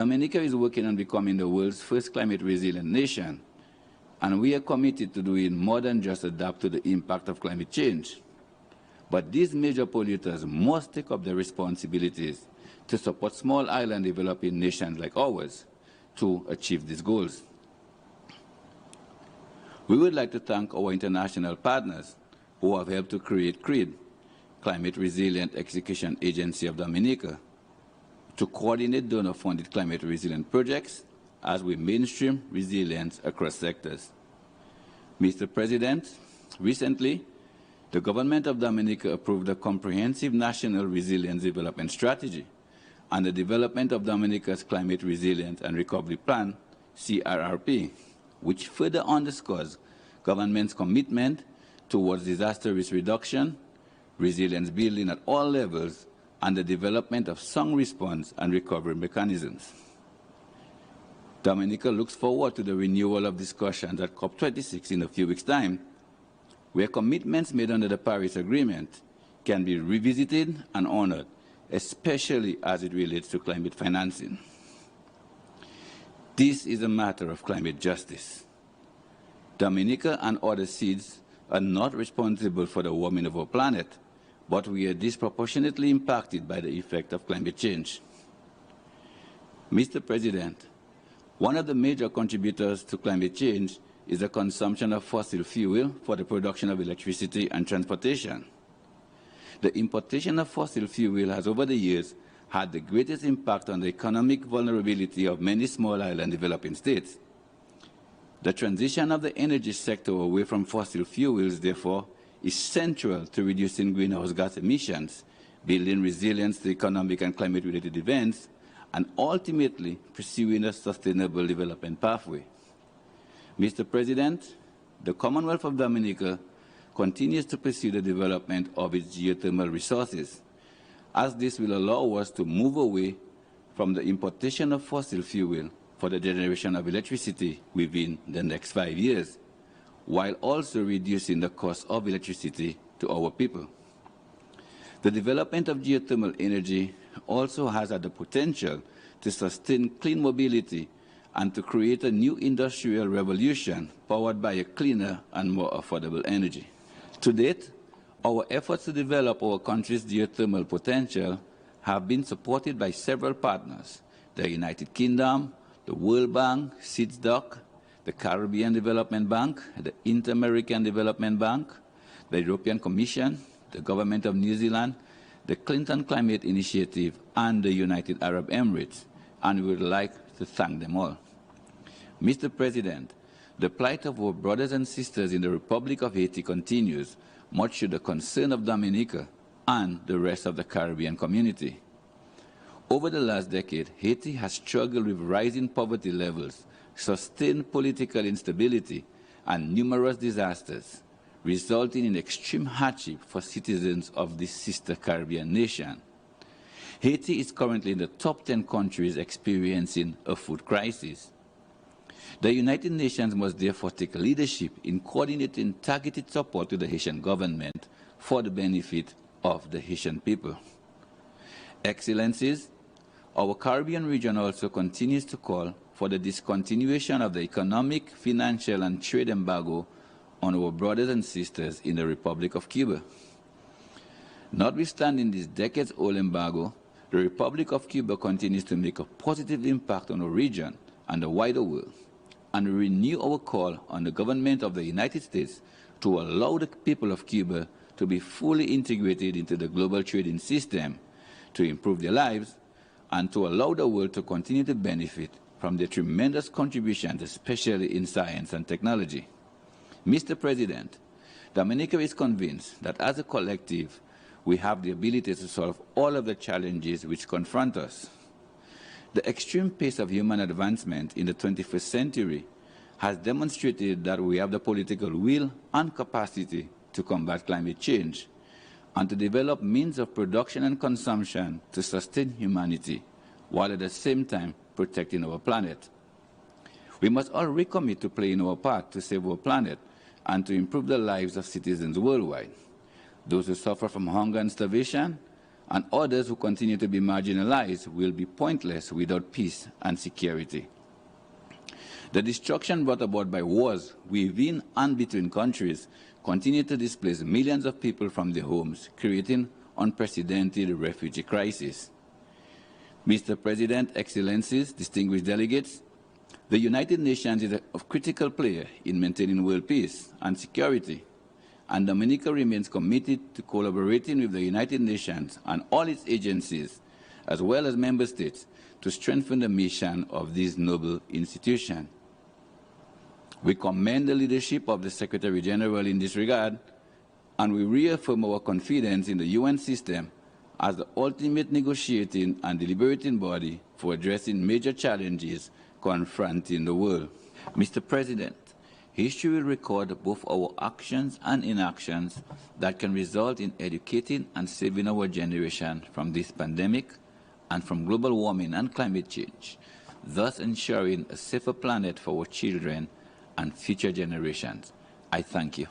Dominica is working on becoming the world's first climate resilient nation, and we are committed to doing more than just adapt to the impact of climate change. But these major polluters must take up their responsibilities to support small island developing nations like ours to achieve these goals. We would like to thank our international partners who have helped to create CRED, Climate Resilient Execution Agency of Dominica, to coordinate donor-funded climate resilient projects as we mainstream resilience across sectors. Mr. President, recently, the government of Dominica approved a comprehensive national resilience development strategy and the development of Dominica's Climate Resilience and Recovery Plan, CRRP, which further underscores government's commitment towards disaster risk reduction, resilience building at all levels, and the development of sound response and recovery mechanisms. Dominica looks forward to the renewal of discussions at COP26 in a few weeks' time, where commitments made under the Paris Agreement can be revisited and honored, especially as it relates to climate financing. This is a matter of climate justice. Dominica and other seeds are not responsible for the warming of our planet, but we are disproportionately impacted by the effect of climate change. Mr. President, one of the major contributors to climate change is the consumption of fossil fuel for the production of electricity and transportation. The importation of fossil fuel has over the years had the greatest impact on the economic vulnerability of many small island developing states. The transition of the energy sector away from fossil fuels, therefore, is central to reducing greenhouse gas emissions, building resilience to economic and climate-related events, and ultimately pursuing a sustainable development pathway. Mr. President, the Commonwealth of Dominica continues to pursue the development of its geothermal resources, as this will allow us to move away from the importation of fossil fuel for the generation of electricity within the next 5 years, while also reducing the cost of electricity to our people. The development of geothermal energy also has had the potential to sustain clean mobility and to create a new industrial revolution powered by a cleaner and more affordable energy. To date, our efforts to develop our country's geothermal potential have been supported by several partners: the United Kingdom, the World Bank, SIDS-DOC, the Caribbean Development Bank, the Inter-American Development Bank, the European Commission, the Government of New Zealand, the Clinton Climate Initiative, and the United Arab Emirates, and we would like to thank them all. Mr. President, the plight of our brothers and sisters in the Republic of Haiti continues, much to the concern of Dominica and the rest of the Caribbean community. Over the last decade, Haiti has struggled with rising poverty levels, sustained political instability, and numerous disasters, resulting in extreme hardship for citizens of this sister Caribbean nation. Haiti is currently in the top 10 countries experiencing a food crisis. The United Nations must therefore take leadership in coordinating targeted support to the Haitian government for the benefit of the Haitian people. Excellencies, our Caribbean region also continues to call for the discontinuation of the economic, financial, and trade embargo on our brothers and sisters in the Republic of Cuba. Notwithstanding this decades-old embargo, the Republic of Cuba continues to make a positive impact on our region and the wider world, and we renew our call on the government of the United States to allow the people of Cuba to be fully integrated into the global trading system, to improve their lives, and to allow the world to continue to benefit from their tremendous contributions, especially in science and technology. Mr. President, Dominica is convinced that as a collective, we have the ability to solve all of the challenges which confront us. The extreme pace of human advancement in the 21st century has demonstrated that we have the political will and capacity to combat climate change and to develop means of production and consumption to sustain humanity, while at the same time protecting our planet. We must all recommit to playing our part to save our planet and to improve the lives of citizens worldwide, those who suffer from hunger and starvation, and others who continue to be marginalized will be pointless without peace and security. The destruction brought about by wars within and between countries continue to displace millions of people from their homes, creating unprecedented refugee crisis. Mr. President, Excellencies, distinguished delegates, the United Nations is a critical player in maintaining world peace and security, and Dominica remains committed to collaborating with the United Nations and all its agencies, as well as member states, to strengthen the mission of this noble institution. We commend the leadership of the Secretary General in this regard, and we reaffirm our confidence in the UN system as the ultimate negotiating and deliberating body for addressing major challenges confronting the world. Mr. President, history will record both our actions and inactions that can result in educating and saving our generation from this pandemic and from global warming and climate change, thus ensuring a safer planet for our children and future generations. I thank you.